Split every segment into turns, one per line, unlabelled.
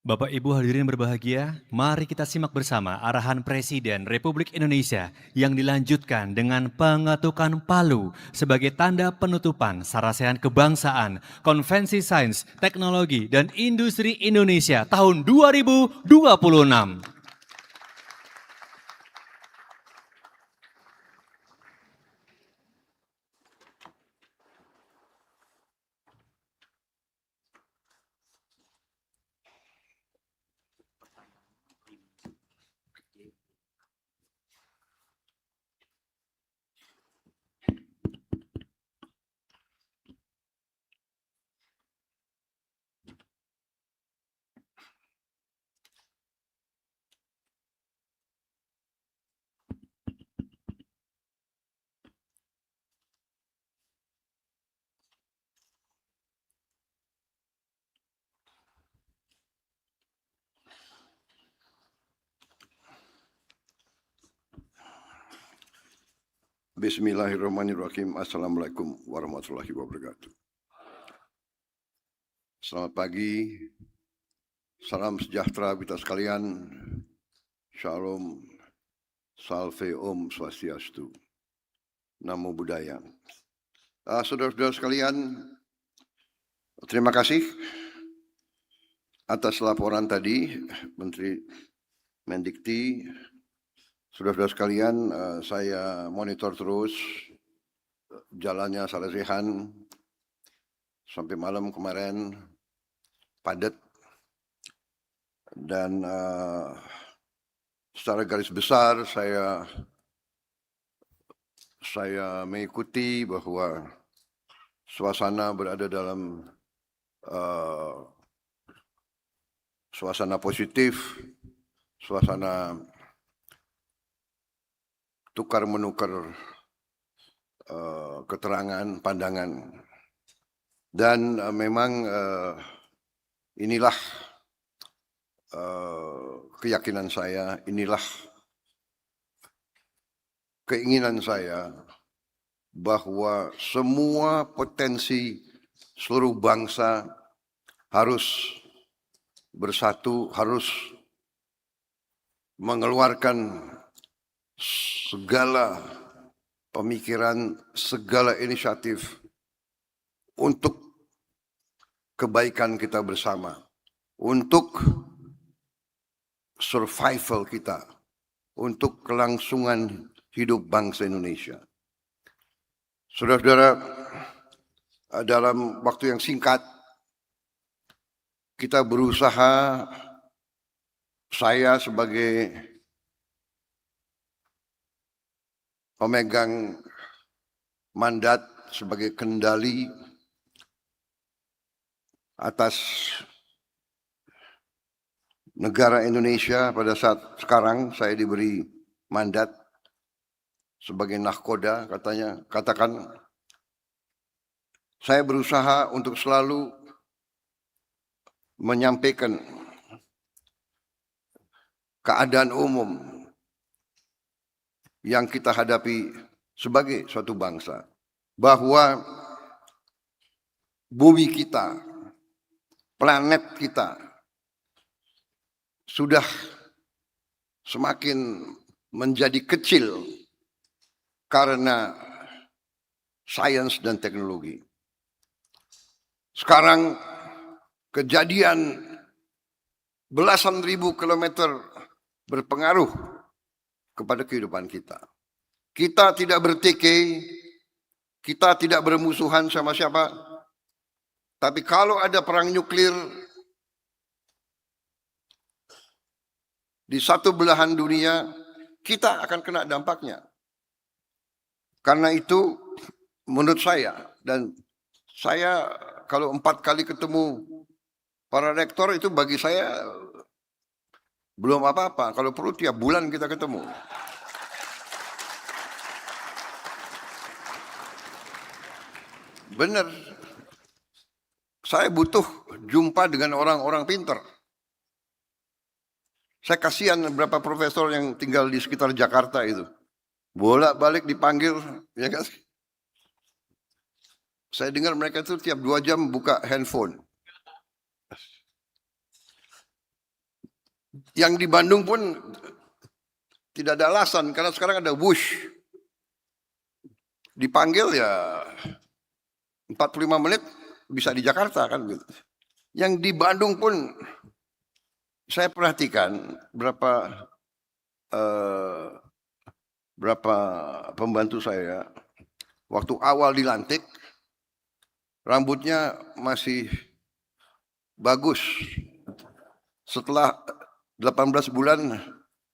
Bapak Ibu hadirin berbahagia, mari kita simak bersama arahan Presiden Republik Indonesia yang dilanjutkan dengan pengetukan palu sebagai tanda penutupan Sarasehan Kebangsaan Konvensi Sains, Teknologi, dan Industri Indonesia tahun 2026.
Bismillahirrahmanirrahim. Assalamualaikum warahmatullahi wabarakatuh. Selamat pagi, salam sejahtera kita sekalian. Shalom, salve om swastiastu, namo buddhaya. Saudara-saudara sekalian, terima kasih atas laporan tadi Menteri Mendikti. Saudara-saudara sekalian, saya monitor terus jalannya Sarasehan sampai malam kemarin padat dan secara garis besar saya mengikuti bahwa suasana berada dalam suasana positif, suasana tukar menukar keterangan, pandangan, dan memang inilah keyakinan saya, inilah keinginan saya bahwa semua potensi seluruh bangsa harus bersatu, harus mengeluarkan segala pemikiran, segala inisiatif untuk kebaikan kita bersama, untuk survival kita, untuk kelangsungan hidup bangsa Indonesia. Saudara-saudara, dalam waktu yang singkat, kita berusaha, saya sebagai pemegang mandat sebagai kendali atas negara Indonesia pada saat sekarang, saya diberi mandat sebagai nahkoda, katakan saya berusaha untuk selalu menyampaikan keadaan umum yang kita hadapi sebagai suatu bangsa, bahwa bumi kita, planet kita sudah semakin menjadi kecil karena sains dan teknologi. Sekarang kejadian belasan ribu kilometer berpengaruh kepada kehidupan kita. Kita tidak bertikai, kita tidak bermusuhan sama siapa, tapi kalau ada perang nuklir di satu belahan dunia, kita akan kena dampaknya. Karena itu, menurut saya, dan saya kalau 4 kali ketemu para rektor itu bagi saya belum apa-apa. Kalau perlu tiap bulan kita ketemu. Benar. Saya butuh jumpa dengan orang-orang pintar. Saya kasihan beberapa profesor yang tinggal di sekitar Jakarta itu. Bolak-balik dipanggil, ya kan? Saya dengar mereka itu tiap 2 jam buka handphone. Yang di Bandung pun tidak ada alasan karena sekarang ada Wush. Dipanggil ya 45 menit bisa di Jakarta kan gitu. Yang di Bandung pun saya perhatikan berapa pembantu saya waktu awal dilantik rambutnya masih bagus. Setelah 18 bulan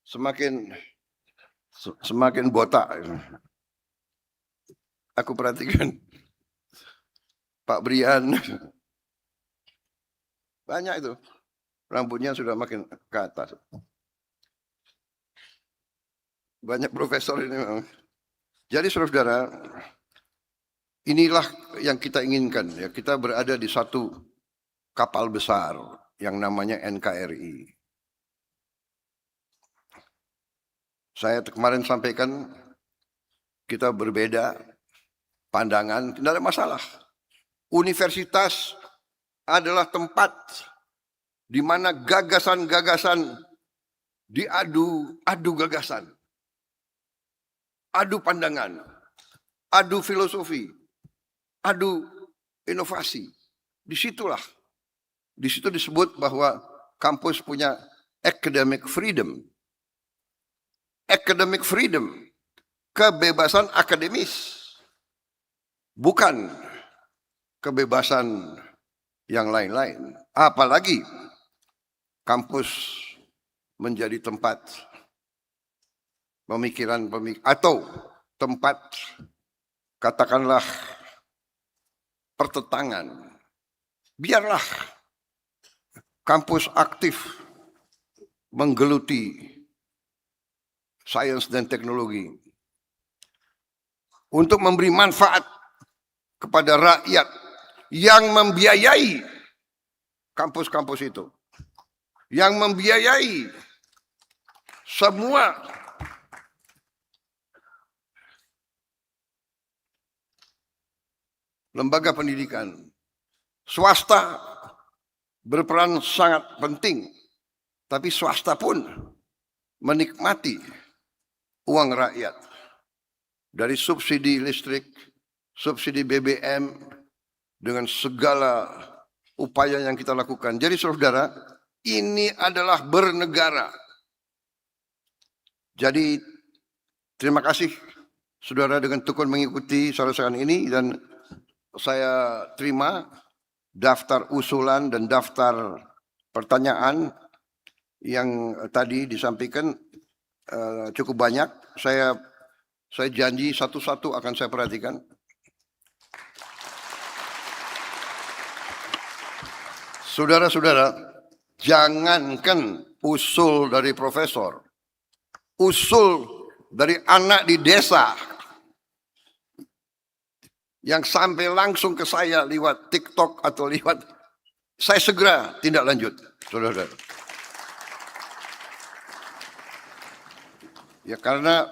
semakin botak. Aku perhatikan Pak Brian banyak itu rambutnya sudah makin ke atas. Banyak profesor ini memang. Jadi saudara-saudara, inilah yang kita inginkan ya, kita berada di satu kapal besar yang namanya NKRI. Saya kemarin sampaikan kita berbeda pandangan, tidak ada masalah. Universitas adalah tempat di mana gagasan-gagasan adu gagasan, adu pandangan, adu filosofi, adu inovasi. Di situ disebut bahwa kampus punya academic freedom. Academic freedom, kebebasan akademis, bukan kebebasan yang lain-lain. Apalagi kampus menjadi tempat pemikiran atau tempat katakanlah pertentangan. Biarlah kampus aktif menggeluti sains dan teknologi untuk memberi manfaat kepada rakyat yang membiayai kampus-kampus itu, yang membiayai semua lembaga pendidikan. Swasta berperan sangat penting, tapi swasta pun menikmati uang rakyat dari subsidi listrik, subsidi BBM, dengan segala upaya yang kita lakukan. Jadi saudara, ini adalah bernegara. Jadi terima kasih saudara dengan tekun mengikuti saran-saran ini, dan saya terima daftar usulan dan daftar pertanyaan yang tadi disampaikan cukup banyak. Saya janji satu-satu akan saya perhatikan. Saudara-saudara, jangankan usul dari profesor, usul dari anak di desa yang sampai langsung ke saya lewat TikTok atau lewat, saya segera tindak lanjut, saudara. Ya karena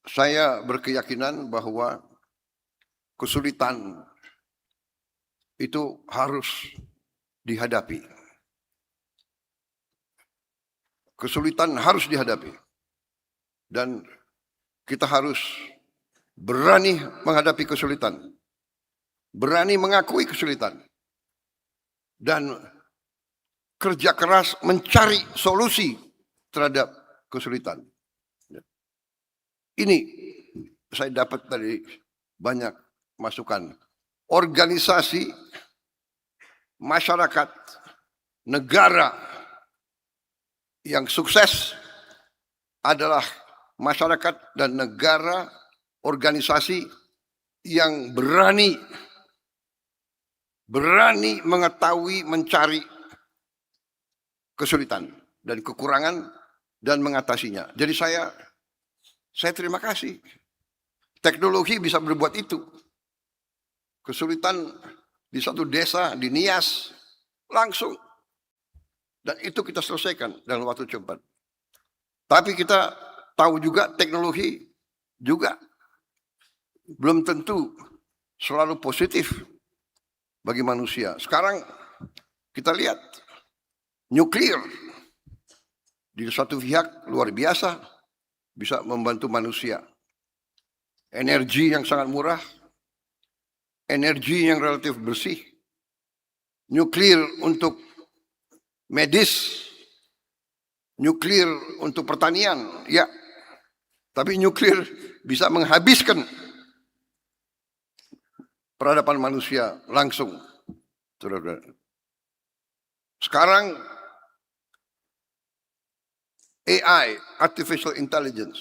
saya berkeyakinan bahwa kesulitan itu harus dihadapi. Kesulitan harus dihadapi. Dan kita harus berani menghadapi kesulitan. Berani mengakui kesulitan. Dan kerja keras mencari solusi terhadap kesulitan. Ini saya dapat dari banyak masukan. Organisasi, masyarakat, negara yang sukses adalah masyarakat dan negara, organisasi yang berani mengetahui, mencari kesulitan dan kekurangan dan mengatasinya. Jadi saya terima kasih. Teknologi bisa berbuat itu. Kesulitan di satu desa, di Nias, langsung. Dan itu kita selesaikan dalam waktu cepat. Tapi kita tahu juga teknologi juga belum tentu selalu positif bagi manusia. Sekarang Kita lihat nuklir di satu pihak luar biasa bisa membantu manusia. Energi yang sangat murah, energi yang relatif bersih, nuklir untuk medis, nuklir untuk pertanian, ya. Tapi nuklir bisa menghabiskan peradaban manusia langsung. Saudara-saudara. Sekarang AI, Artificial Intelligence.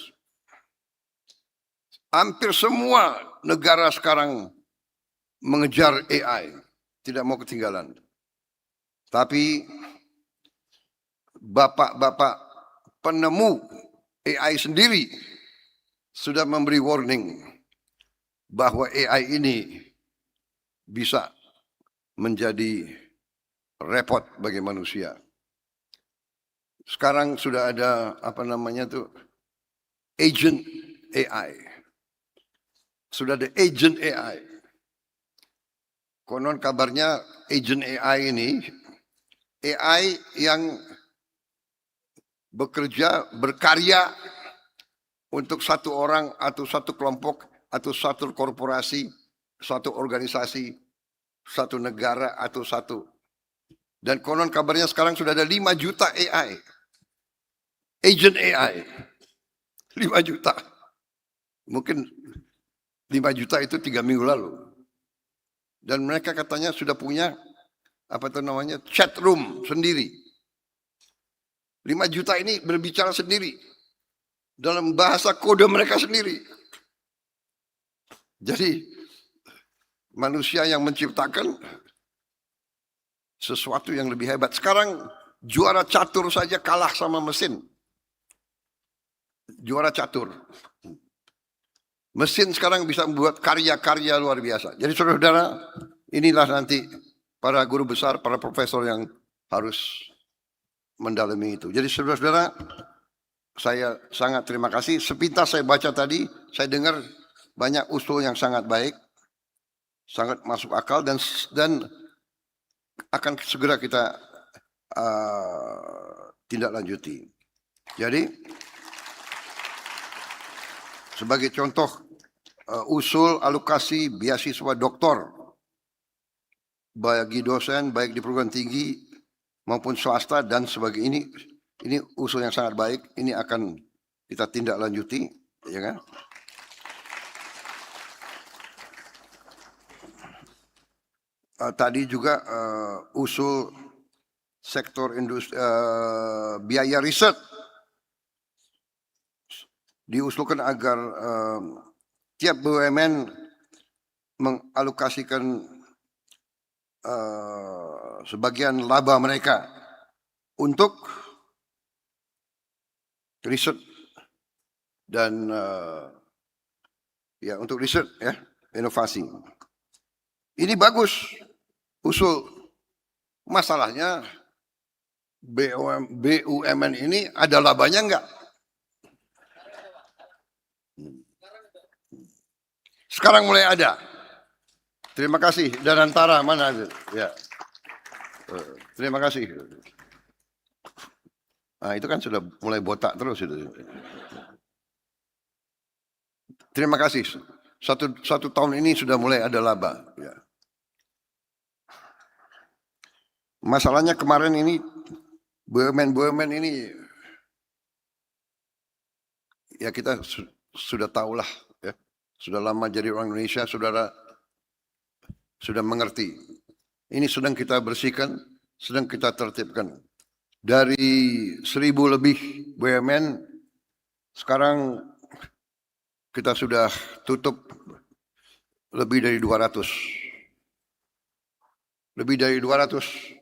Hampir semua negara sekarang mengejar AI. Tidak mau ketinggalan. Tapi bapak-bapak penemu AI sendiri sudah memberi warning bahwa AI ini bisa menjadi repot bagi manusia. Sekarang sudah ada agent AI. Sudah ada agent AI. Konon kabarnya agent AI ini AI yang berkarya untuk satu orang atau satu kelompok atau satu korporasi, satu organisasi, satu negara atau satu. Dan konon kabarnya sekarang sudah ada 5 juta AI. Agent AI. 5 juta. Mungkin 5 juta itu 3 minggu lalu. Dan mereka katanya sudah punya chat room sendiri. 5 juta ini berbicara sendiri dalam bahasa kode mereka sendiri. Jadi manusia yang menciptakan sesuatu yang lebih hebat. Sekarang juara catur saja kalah sama mesin. Juara catur. Mesin sekarang bisa membuat karya-karya luar biasa. Jadi saudara-saudara, inilah nanti para guru besar, para profesor yang harus mendalami itu. Jadi saudara-saudara, saya sangat terima kasih. Sepintas saya baca tadi, saya dengar banyak usul yang sangat baik, sangat masuk akal dan akan segera kita tindak lanjuti. Jadi sebagai contoh usul alokasi beasiswa doktor bagi dosen baik di perguruan tinggi maupun swasta dan sebagainya, ini usul yang sangat baik. Ini akan kita tindak lanjuti, ya kan? Tadi juga usul sektor industri biaya riset diusulkan agar tiap BUMN mengalokasikan sebagian laba mereka untuk riset dan untuk riset ya, inovasi. Ini bagus usul. Masalahnya BUMN ini ada labanya enggak? Sekarang mulai ada. Terima kasih. Dan antara mana? Ya. Terima kasih. Nah, itu kan sudah mulai botak terus itu. Terima kasih. Satu tahun ini sudah mulai ada laba. Ya. Masalahnya kemarin ini BUMN ini ya kita sudah tahulah ya. Sudah lama jadi orang Indonesia, saudara sudah mengerti. Ini sedang kita bersihkan, sedang kita tertibkan. Dari 1.000 lebih BUMN, sekarang kita sudah tutup lebih dari 200. Lebih dari 200.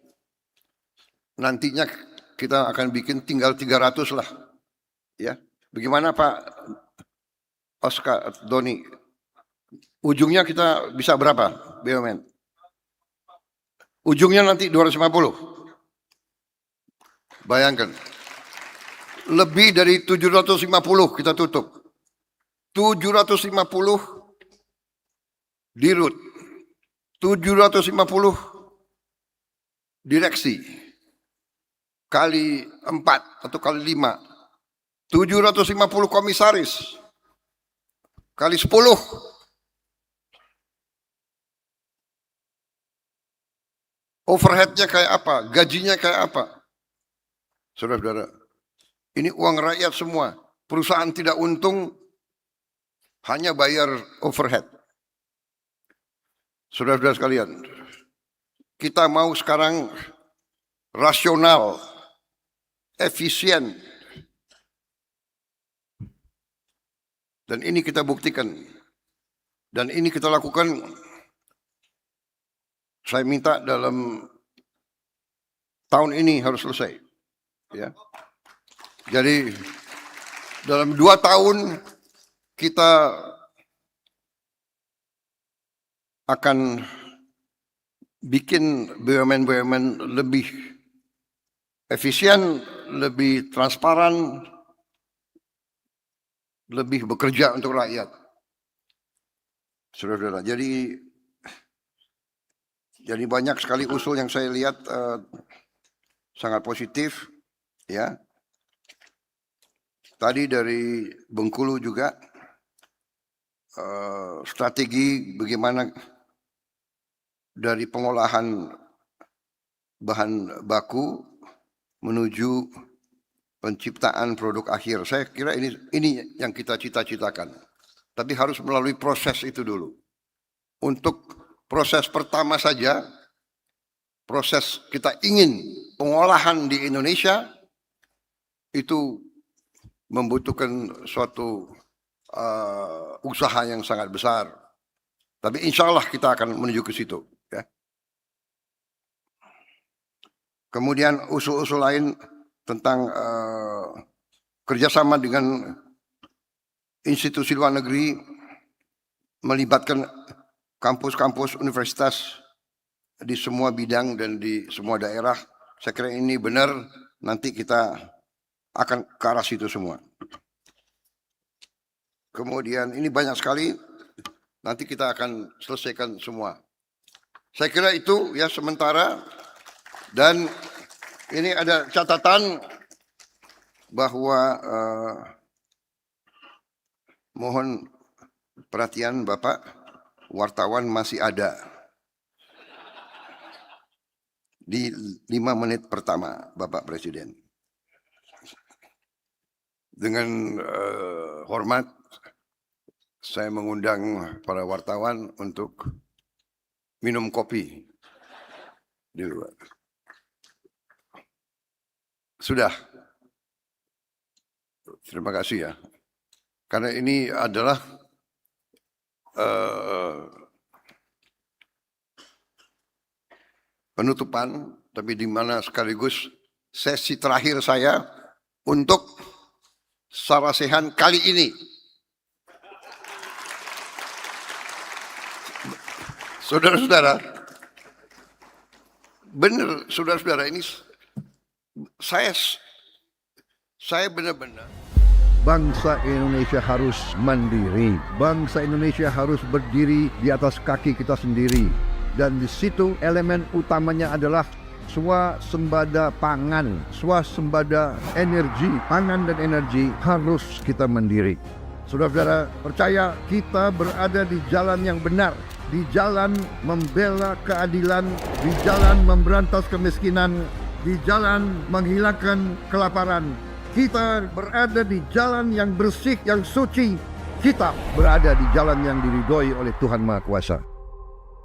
Nantinya kita akan bikin tinggal 300 lah. Ya. Bagaimana Pak Oscar Doni? Ujungnya kita bisa berapa BUMN? Ujungnya nanti 250. Bayangkan. Lebih dari 750 kita tutup. 750 dirut. 750 direksi kali 4 atau kali 5, 750 komisaris kali 10. Overheadnya kayak apa? Gajinya kayak apa? Saudara-saudara, ini uang rakyat semua. Perusahaan tidak untung, hanya bayar overhead. Saudara-saudara sekalian, kita mau sekarang rasional, efisien. Dan ini kita buktikan. Dan ini kita lakukan, saya minta dalam tahun ini harus selesai. Ya. Jadi dalam 2 tahun kita akan bikin BUMN-BUMN lebih efisien, lebih transparan, lebih bekerja untuk rakyat. Saudara-saudara, jadi banyak sekali usul yang saya lihat sangat positif, ya. Tadi dari Bengkulu juga strategi bagaimana dari pengolahan bahan baku menuju penciptaan produk akhir. Saya kira ini yang kita cita-citakan. Tapi harus melalui proses itu dulu. Untuk proses pertama saja, proses kita ingin pengolahan di Indonesia, itu membutuhkan suatu usaha yang sangat besar. Tapi insya Allah kita akan menuju ke situ. Ya. Kemudian usul-usul lain tentang kerjasama dengan institusi luar negeri, melibatkan kampus-kampus universitas di semua bidang dan di semua daerah. Saya kira ini benar, nanti kita akan ke arah situ semua. Kemudian ini banyak sekali, nanti kita akan selesaikan semua. Saya kira itu ya sementara, dan ini ada catatan bahwa mohon perhatian Bapak, wartawan masih ada di 5 menit pertama Bapak Presiden. Dengan hormat, saya mengundang para wartawan untuk minum kopi di luar. Sudah. Terima kasih ya. Karena ini adalah penutupan, tapi di mana sekaligus sesi terakhir saya untuk Sarasehan kali ini. Saudara-saudara, benar saudara-saudara, ini saya benar-benar.
Bangsa Indonesia harus mandiri. Bangsa Indonesia harus berdiri di atas kaki kita sendiri. Dan di situ elemen utamanya adalah swasembada pangan, swasembada energi. Pangan dan energi harus kita mandiri. Saudara-saudara, percaya kita berada di jalan yang benar, di jalan membela keadilan, di jalan memberantas kemiskinan, di jalan menghilangkan kelaparan. Kita berada di jalan yang bersih, yang suci. Kita berada di jalan yang diridhoi oleh Tuhan Maha Kuasa.